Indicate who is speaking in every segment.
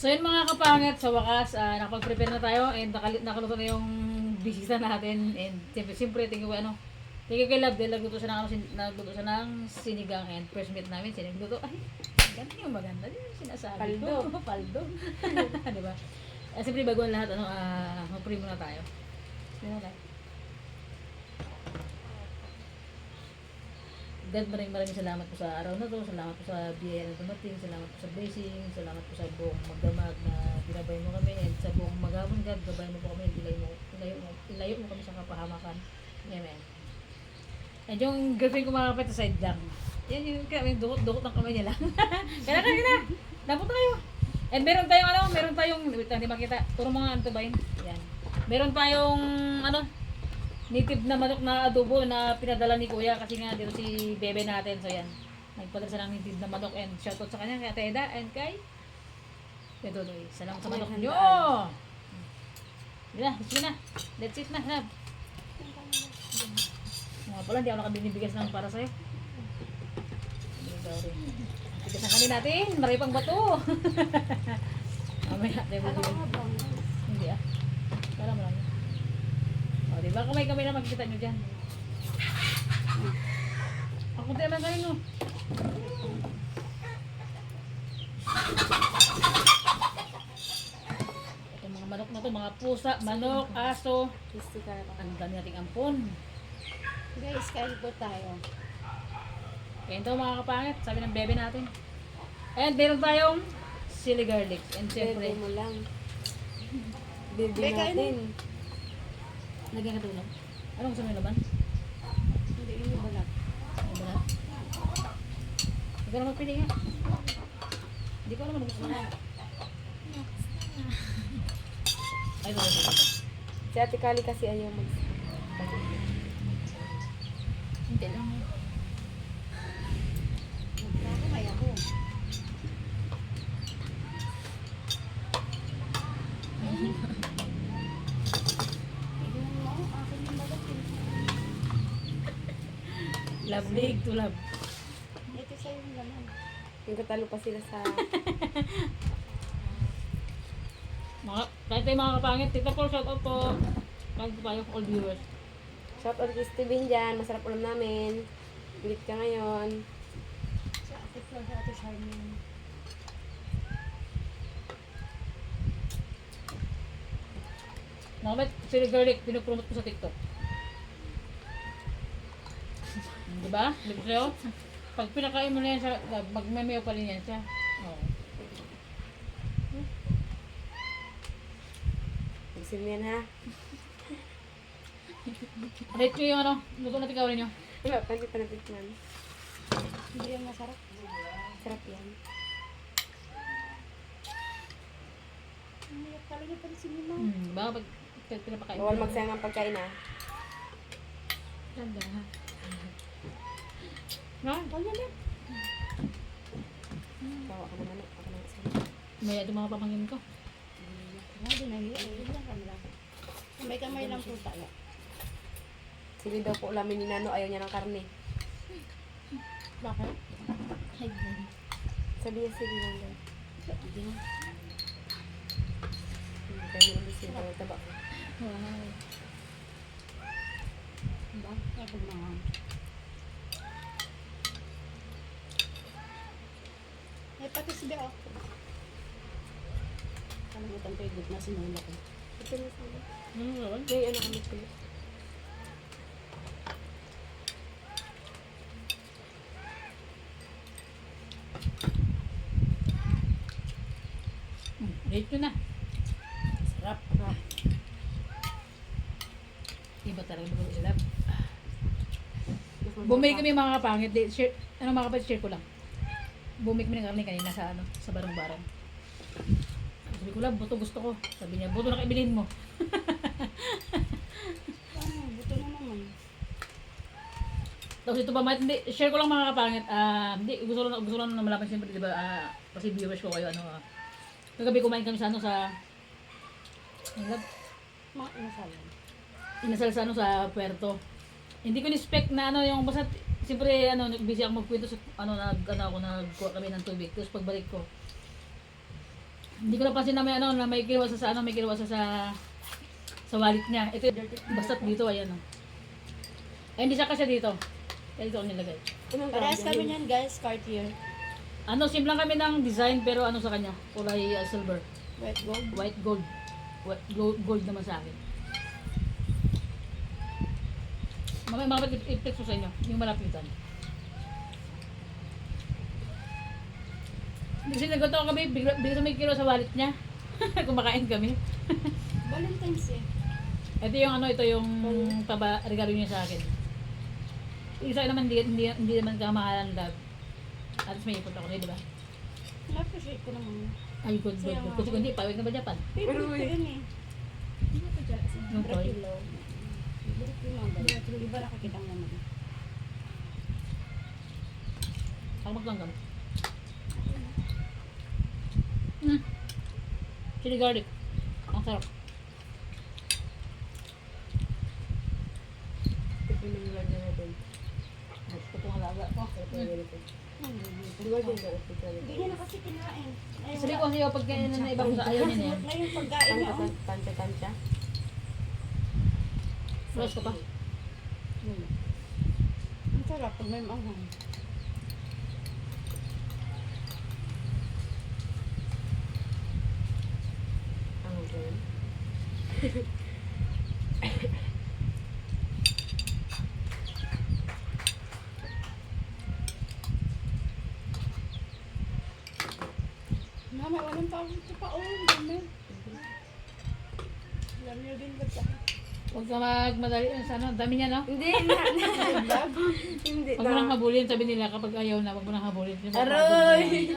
Speaker 1: So yun mga kapangit, sa wakas, nakapag-prepare na tayo and nakaluto na yung bisita natin and siyempre thank you kay Love dahil nagluto siya ng sinigang and first meet namin, sinigluto. Ay, ganda yung maganda. Yun yung sinasabi ko. Paldo. Diba? Siyempre bago ang lahat, mag-pray muna tayo. God, maraming salamat po sa araw na to. Salamat po sa biyaya na dumating. Salamat po sa blessing. Salamat po sa buong magdamag na binabay mo kami. And sa buong maghapon, God, gabay mo po kami. Ilayo mo kami sa kapahamakan. Amen. And yung girlfriend ko mga kapit sa side lang. Yan yung dukot ng kamay niya lang. Kaya na. Dapat tayo. And meron tayong, wait lang, di makita. Puro mga antubayin. Yan. Meron tayong, native na manok na adobo na pinadala ni Kuya kasi nga dito si bebe natin. So yan. Nagpadala siya ng native na manok and shoutout sa kanya, kay Ate Eda and kay Dodoy. Salamat sa manok nyo! Sige na. That's it na. Love. Mga pala, hindi ako nakabinibigas ng para sa'yo. Bigas ang kanin natin. Maray pang bato. Mamaya, hindi Para marami. O, diba? Kamay-kamay na makikita nyo dyan. Ako tayo lang kanin, no? Ito mga manok na to, mga pusa, manok, aso. Ang dami nating ampon.
Speaker 2: Guys, kain po tayo.
Speaker 1: Kaya ito mga kapangit, sabi ng bebe natin. And meron tayong chili garlic. And syempre,
Speaker 2: Bebe mo lang. Bebe natin.
Speaker 1: lagyan ka tulong. Anong gusto mo yung laman?
Speaker 2: Hindi, yung balat.
Speaker 1: Ano ba na? Ikaw na magpili nga. Hindi ko alam ano gusto mo. Ay, wala.
Speaker 2: Si Ate Kali kasi ayaw
Speaker 1: Hindi lang.
Speaker 2: Magkakamay ako.
Speaker 1: Love leg to love.
Speaker 2: Ito sa'yo yung laman. Yung katalo pa sila sa...
Speaker 1: Kahit tayo mga kapangit, Tita Paul, shout out po. Kahit po tayo, all viewers.
Speaker 2: Shout out kay Steven dyan. Masarap ulam namin. Ulit ka ngayon. Sa Ate Flor, sa Ate Charmaine.
Speaker 1: Mga kapit, chili garlic, pinupromote ko sa TikTok. Diba? Diba sa'yo? Pag pinakain mo na yan siya, magmamayo pa rin yan siya. Oo.
Speaker 2: Magsim yan ha.
Speaker 1: Rate nyo yung luto na tigawin nyo.
Speaker 2: Diba? Panti pa natikman. Hindi yan masarap. Sarap yan. Umiyak talaga pa rin si Mima.
Speaker 1: Diba? Pag pinapakain
Speaker 2: Bawal magsayang ang pagkain ha.
Speaker 1: Ganda ha. No?
Speaker 2: Kaya na. Tawa ka naman. Ako na isa.
Speaker 1: May ito mga pamangkin ko.
Speaker 2: Hindi na hiya. Kamay-kamay lang po tayo. Sili daw po ulamin ni Nano. Ayaw niya ng karne.
Speaker 1: Bakit?
Speaker 2: Sabi niya sili lang daw. Hindi na. Hindi kayo nila sila. Taba.
Speaker 1: Wow.
Speaker 2: Diba? Kapag mga. May patis ba ako? Kalimutan ko yung good na sinula ko. Ito na sana. May ano kami ko.
Speaker 1: Rate nyo na. Sarap. Iba talaga ba sila? Bumili kami mga kapangit. Mga kapangit, share ko lang. Bumili kami ng karne kanina sa barong-barong. Sabi ko lang, buto gusto ko. Sabi niya, buto na kaibilhin mo.
Speaker 2: Buto na naman.
Speaker 1: Tapos ito pa, hindi, share ko lang mga kapangit. Hindi, gusto lang na malaman siyempre, di ba, kasi viewers ko kayo, kagabi kumain kami sa inasal sa Puerto. Hindi ko ni-expect na yung basta siyempre busy ako magkwento sa nagkuha kami ng tubig. Tapos pagbalik ko, Hindi ko napansin na may ano, na may kinuha sa ano, may kinuha sa wallet niya. Ito, basta dito, ayan oh. Ay, hindi siya kasi dito. Kaya dito ko nilagay.
Speaker 2: Parehas kami niyan guys, Cartier.
Speaker 1: Ano, simple lang kami ng design, pero ano sa kanya? Kulay silver.
Speaker 2: White gold.
Speaker 1: White gold. Gold naman sa akin. Mamaya i-flex ko sa inyo, yung malapitan. Kasi nagkataon kami, bigla may kilo sa wallet niya. Kumakain kami.
Speaker 2: Valentine's eh.
Speaker 1: Ito yung ano, ito yung regalo niya sa akin. Yung sa akin naman, hindi naman kamahalan love. At least may ipot ako, di ba?
Speaker 2: Na-appreciate ko naman.
Speaker 1: Ay, good. Kasi kung hindi, pawag na ba Japan?
Speaker 2: Favorite ko yun eh. Hindi ko dyan.
Speaker 1: Yung toy.
Speaker 2: Bratilo. Bratilo. Iba nakakita naman.
Speaker 1: Ako maglanggam. Chili garlic. Ang sarap.
Speaker 2: Ito yung lagyan natin.
Speaker 1: Gusto ko itong halaga.
Speaker 2: Hindi niya na kasi kinain.
Speaker 1: Sabi ko kasi pag kainan na ibang sa ayaw niya na yan.
Speaker 2: Na yung pagkain niya.
Speaker 3: Tansya.
Speaker 1: Flash ko pa.
Speaker 2: Ang sarap pag may maanghang.
Speaker 3: Ano ba yun?
Speaker 2: Mama, walang tawag ito pa. Oh, dami. Alam niyo din ba siya?
Speaker 1: Huwag ka magmadali sa ano. Dami niya, no?
Speaker 3: Hindi na. Hindi
Speaker 1: Huwag mo nang
Speaker 3: na.
Speaker 1: habulin. Sabi nila kapag ayaw na, huwag mo nang habulin.
Speaker 3: Aroy!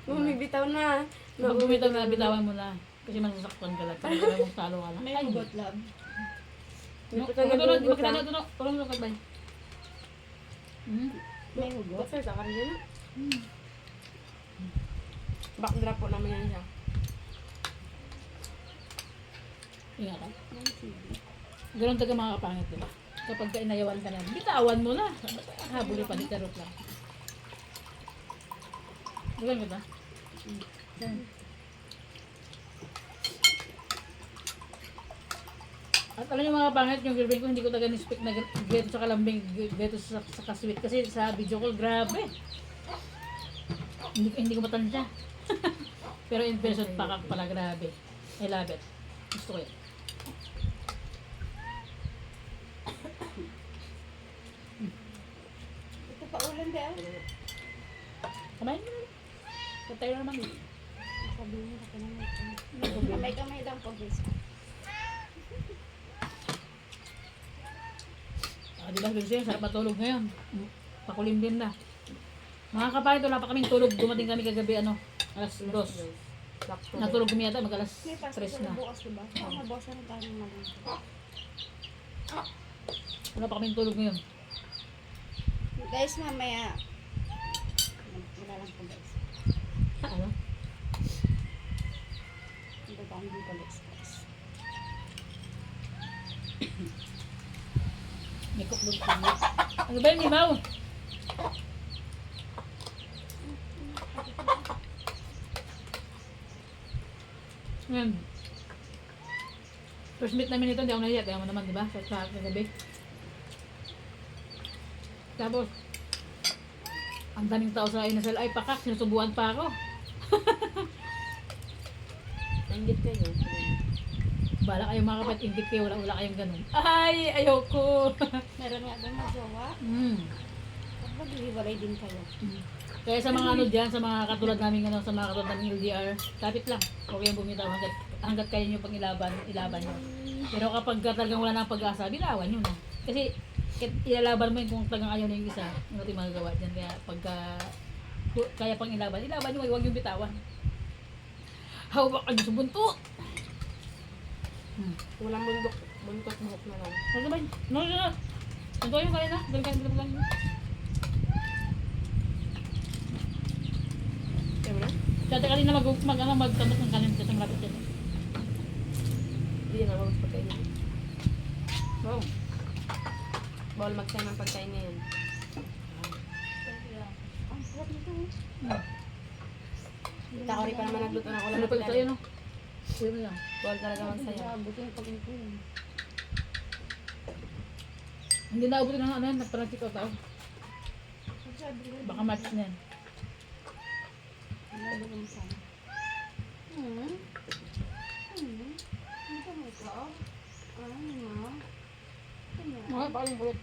Speaker 3: Bumibitaw na.
Speaker 1: Pag bumitaw na, bitawan mo na. Kasi masasaktan ka lang. Parang alam mong talo ka na.
Speaker 2: May hugot, love.
Speaker 1: Tulog ka na. Tulog ka ba?
Speaker 2: May hugot.
Speaker 3: Basta sa kanila na. Backdrop po namin yan siya.
Speaker 1: Ingat ka.
Speaker 2: May sige.
Speaker 1: Ganun taga mga kapangit, diba? Kapag inayawan ka na, bitawan mo na. Habuli pa, di tarot lang. Ganun ka ba? Ganun. At alam niyo mga kapangit, yung girlfriend ko, hindi ko taga ni-speak na geto sa kalambing, geto sa kasweet. Kasi sa video call, grabe. Hindi ko matansya. Pero in person, pakak pala, grabe. I love it. Gusto ko yun.
Speaker 2: Ito pa ulan ba?
Speaker 1: Kamain mo na. Patay na naman.
Speaker 2: Sabihin ko naman. Kamay-kamay lang po guys.
Speaker 1: Di ba, Bilsy, sarap matulog ngayon. Pakulim din na. Mga kapahit, wala pa kaming tulog. Dumating kami kagabi, alas 2. Natulog kami yata, mag alas
Speaker 2: May pasok
Speaker 1: 3
Speaker 2: sa
Speaker 1: na.
Speaker 2: bukas diba? Mabawasan na tayo maluto.
Speaker 1: Wala pa kaming tulog ngayon.
Speaker 2: Guys, mamaya. Wala lang po guys.
Speaker 1: Ano?
Speaker 2: Hindi ba ang dito guys?
Speaker 1: May kuklog ko. Ano ba yung limaw? Ngayon. First meet namin ito, hindi ako nahiya. Kaya mo naman, di ba? Sa gabi. Tapos, ang daming tao sa inasal. Ay, pakak, sinusubuan pa ako.
Speaker 3: Nanggit kayo.
Speaker 1: Bala kayong mga kapatid, ingit kayo, wala kayong ganun. Ay, ayoko.
Speaker 2: Meron nga doon magawa. At maghihiwalay din kayo.
Speaker 1: Kaya sa mga ano dyan, sa mga katulad namin sa mga katulad namin LDR, kapit lang. Okay yung bumitaw hanggat kaya nyo pang ilaban nyo. Pero kapag talagang wala nang pag-asa, binawan nyo na. Kasi ilalaban mo yun kung talagang ayaw na yung isa, yung natin magagawa dyan. Kaya pagka kaya pang ilaban nyo, huwag yung bitawan. Hawak kayo sa buntot!
Speaker 3: Walang buntot buhok na lang.
Speaker 1: Ano ba? No. Ito yung kaya na. Dalikan.
Speaker 3: Kaya mo na?
Speaker 1: Dati kanina magtamot ng kanin kasi malapit yan.
Speaker 3: Hindi na mawag pagkain.
Speaker 1: Wow.
Speaker 3: Bawal mag-time ang pagkain ngayon.
Speaker 2: Ang sarap nito.
Speaker 3: Takori pa naman nagluto ng ulam
Speaker 1: Ano
Speaker 3: na
Speaker 1: pa ito
Speaker 3: pinali.
Speaker 1: yun, no? Uwi mo lang.
Speaker 3: Bawal talaga magsaya.
Speaker 2: Buti yung pag-ito yun.
Speaker 1: Hindi na abutin ng ano yan, nagpa-check out ako.
Speaker 2: Sabi ko,
Speaker 1: Baka match niyan.
Speaker 2: ano ba kung saan? Ano ba mo ito? Ano?
Speaker 1: Mga paling kulit.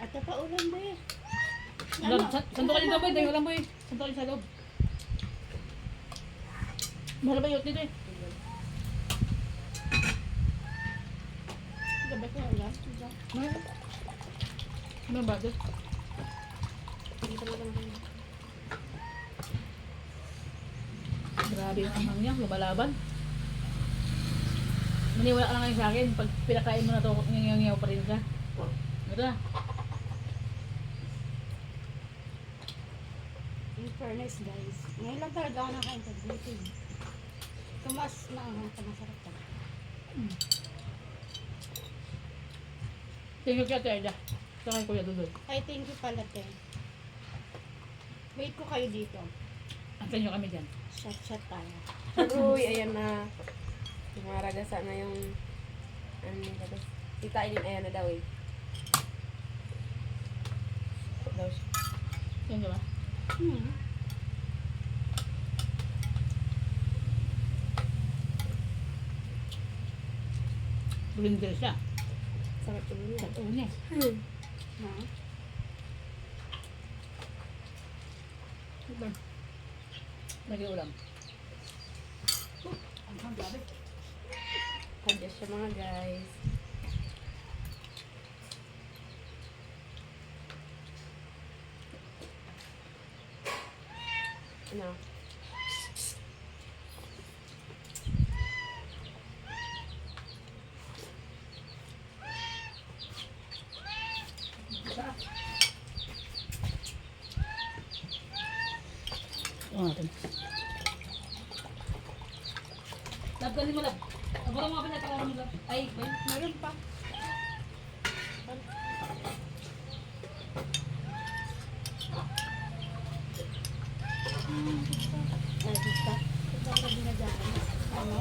Speaker 2: At pa ulan ba eh?
Speaker 1: Santo ka dito, boy. Dahil walang boy. Santo ka sa loob. Mahal ba yun dito eh?
Speaker 2: Gabi ko ulan.
Speaker 1: Mahal. Ano ba ito?
Speaker 3: Hindi pa naman.
Speaker 1: Grabe yung anghang niya, lumalaban. Maniwala ka na ngayon sa akin, pag pinakain mo na ito, ngangyangyaw pa rin ka. Ito na.
Speaker 2: In fairness guys, ngayon lang talaga ako naka-integrated. Tumas na ang masarap ka.
Speaker 1: Thank you kaya Terda. Sa kay Kuya Dudol.
Speaker 2: Ay, thank you pala, te. Wait ko kayo dito.
Speaker 1: Antayin nyo kami dyan.
Speaker 2: Shot tayo.
Speaker 3: Uy, ayan na. Maragasa na yung ano nila. Tita Eileen, ayan na daw eh. Daw siya.
Speaker 1: Yan diba? Blinder siya.
Speaker 3: Sarap tuloy niya.
Speaker 1: Sa tuon niya.
Speaker 2: Na?
Speaker 1: Diba? Lagi ulam. Ang grabe.
Speaker 3: Hadya siya mga guys. Ano?
Speaker 1: Oo natin. Lab, ganin mo lab. Abura mo ka pinatakaran mo lab. Ay, ba?
Speaker 2: Meron pa. Ay, basta. Ito ako dinadaan. Ano?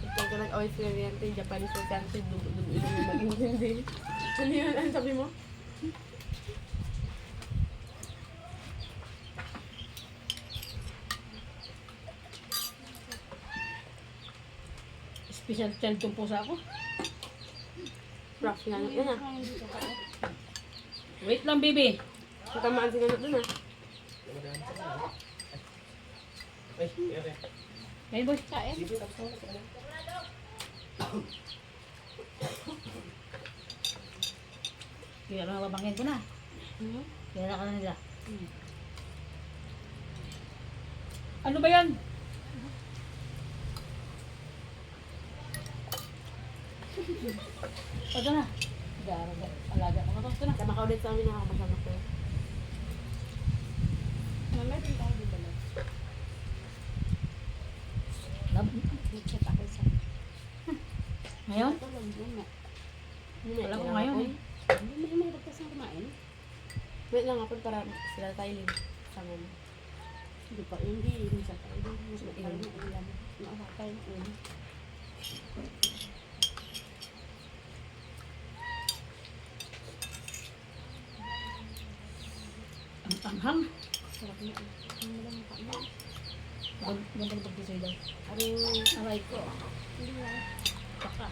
Speaker 3: Ito ko nag-away sila niyan. Ito yung Japanese na chances. Dugo-dugo yung mag-intindi. Ano yun? Ano sabi mo?
Speaker 1: Special child tong pusa ako.
Speaker 3: Props nga. Yan ah.
Speaker 2: Ang dito ka.
Speaker 1: Wait lang, baby.
Speaker 3: Natamaan si Nanot dun ah.
Speaker 1: Ayun, boy.
Speaker 2: Kain.
Speaker 1: Kaya lang babangin ko na. Kaya ka na nila. Ano ba yan? Ito na. Alaga ko na to. Ito na.
Speaker 3: Tama ka ulit sa amin nakakasama ko.
Speaker 2: Mamaya din tayo dito lang.
Speaker 1: Lab.
Speaker 2: Nag-chat ako sa...
Speaker 1: Ngayon?
Speaker 2: Ito lang yun nga.
Speaker 1: Wala ko ngayon eh.
Speaker 2: Hindi mo may bagtas na kumain.
Speaker 3: Wait lang ako para sila tayo lin. Sama mo.
Speaker 2: Hindi pa, hindi. Hindi sa tayo. Mas matagal na ulam. Nakakatay na ulam.
Speaker 1: Ang anghang.
Speaker 2: Sarap na. Ang lang pa na.
Speaker 1: Gandang pagkisay daw.
Speaker 2: Aray.
Speaker 1: Aray ko.
Speaker 2: Hindi lang.
Speaker 1: Baka.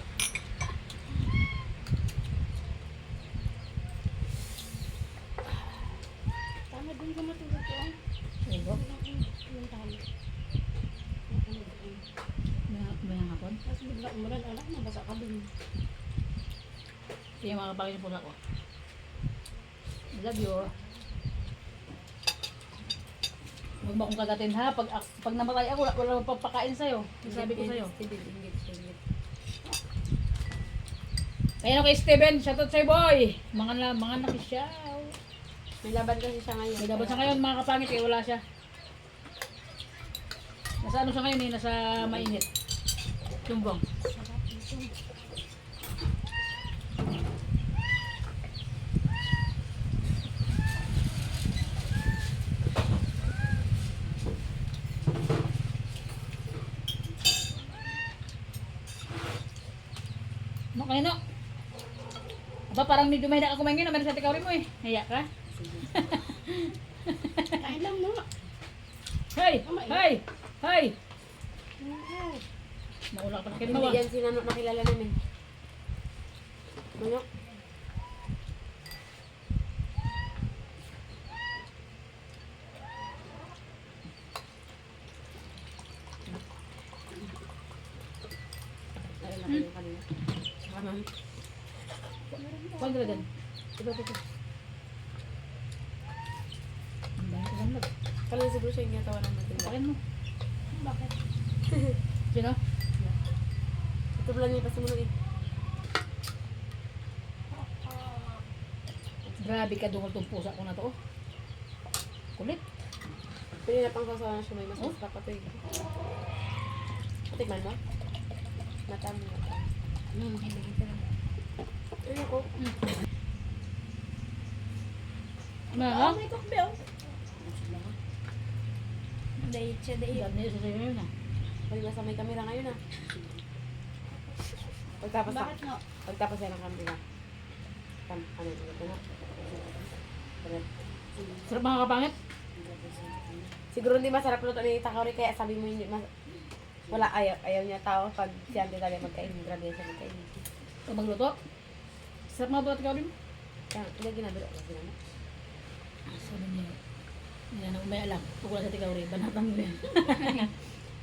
Speaker 2: Tama din ka matulog ko.
Speaker 1: Ayun ko.
Speaker 2: Yung talo.
Speaker 1: May hangapon.
Speaker 2: Tapos bigla umulan. Alam, nabasa ka din.
Speaker 1: Kaya mga kapagin po ako. I love you. Huwag mo akong kagatin ha. Pag namatay ako, wala akong papakain sa'yo. Sabi ko sa'yo.
Speaker 3: Hindi, hindi.
Speaker 1: Ayan ako kay Steven. Shoutout sa'yo boy. Mga nakisyaw.
Speaker 3: May laban kasi siya ngayon.
Speaker 1: May dapat siya ngayon mga kapangit eh. Wala siya. Nasa ano siya ngayon eh. Nasa mainit. Tumbong.
Speaker 2: Sarap dito.
Speaker 1: Ay, no. Aba, parang medyo may ka kumain ngayon. Meron sa tikawin mo eh. Haya ka?
Speaker 2: Kain lang mo.
Speaker 1: Hey! Hey! Hey! Maula ka pa na
Speaker 3: Hindi yan si Nano nakilala namin. Ano? Ay, laki yung kanina. Kanan.
Speaker 1: Kuhan ka dyan. Ito. Ang dami ko ganlag.
Speaker 3: Kala siguro siya yung ginatawa ng matinda.
Speaker 1: Pakin mo.
Speaker 2: Bakit?
Speaker 1: Sino?
Speaker 3: Ito pala niya pa sumunod eh.
Speaker 1: Grabe ka dungol tong pusa ko na to. Oh. Kulit.
Speaker 3: Pwede na pang sasawa na siya may mas masarap pa ito eh. Patikman mo? Mata mo. Ay ako.
Speaker 1: Ma?
Speaker 2: May kokbe oh. Dahil siya dahil.
Speaker 1: Dami niya sa sayo yun ah.
Speaker 3: Pag nasa may kamera ngayon ah.
Speaker 2: Bakit nga?
Speaker 3: Pagtapos yan ang kamera. Ano ito na?
Speaker 1: Sarap mga kapangit.
Speaker 3: Siguro hindi masarap luto ni Takori kaya sabi mo hindi wala ayaw niya tao pag si Auntie talaga magkain. Grabe siya magkain.
Speaker 1: Ito magluto. Sarap mga buhat ikaw din.
Speaker 3: Kaya hindi ginabiro. Ginano.
Speaker 1: Sabi niya. Yan ang may alam. Pag wala sa tikaw rin. Banatang mo yan.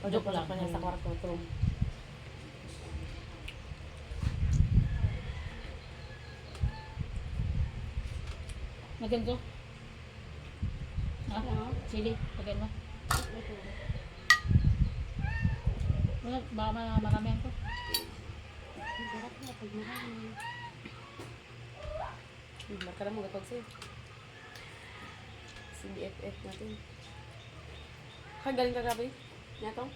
Speaker 3: O joke lang pa niya sa kwarto. Tulong.
Speaker 1: Magan ko. Ha?
Speaker 2: Ano?
Speaker 1: Sili. Magan mo. Wala, baka maramihan ko.
Speaker 2: Sarap na pag marami.
Speaker 3: Marka na mo gatog sa'yo. CBFF natin. Galing ka gabi? Nyatong?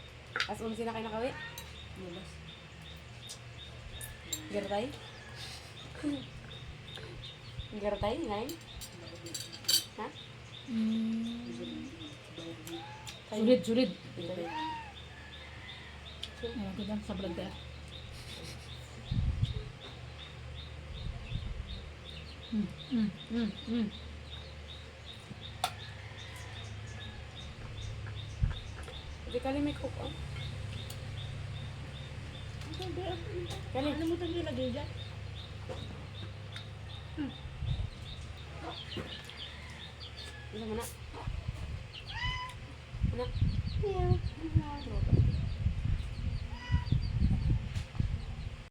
Speaker 3: As 11 na kayo nakawi? Lubas. Gertay? Gertay? Ngayon? Ha?
Speaker 1: Sulit.
Speaker 3: Ito.
Speaker 1: Ayan ko dyan sa vlog ka.
Speaker 3: Hindi ka may cook, oh. Kali.
Speaker 2: Ano mo itong nilagay dyan?
Speaker 3: Ano mo na? Ano?
Speaker 2: Yeah.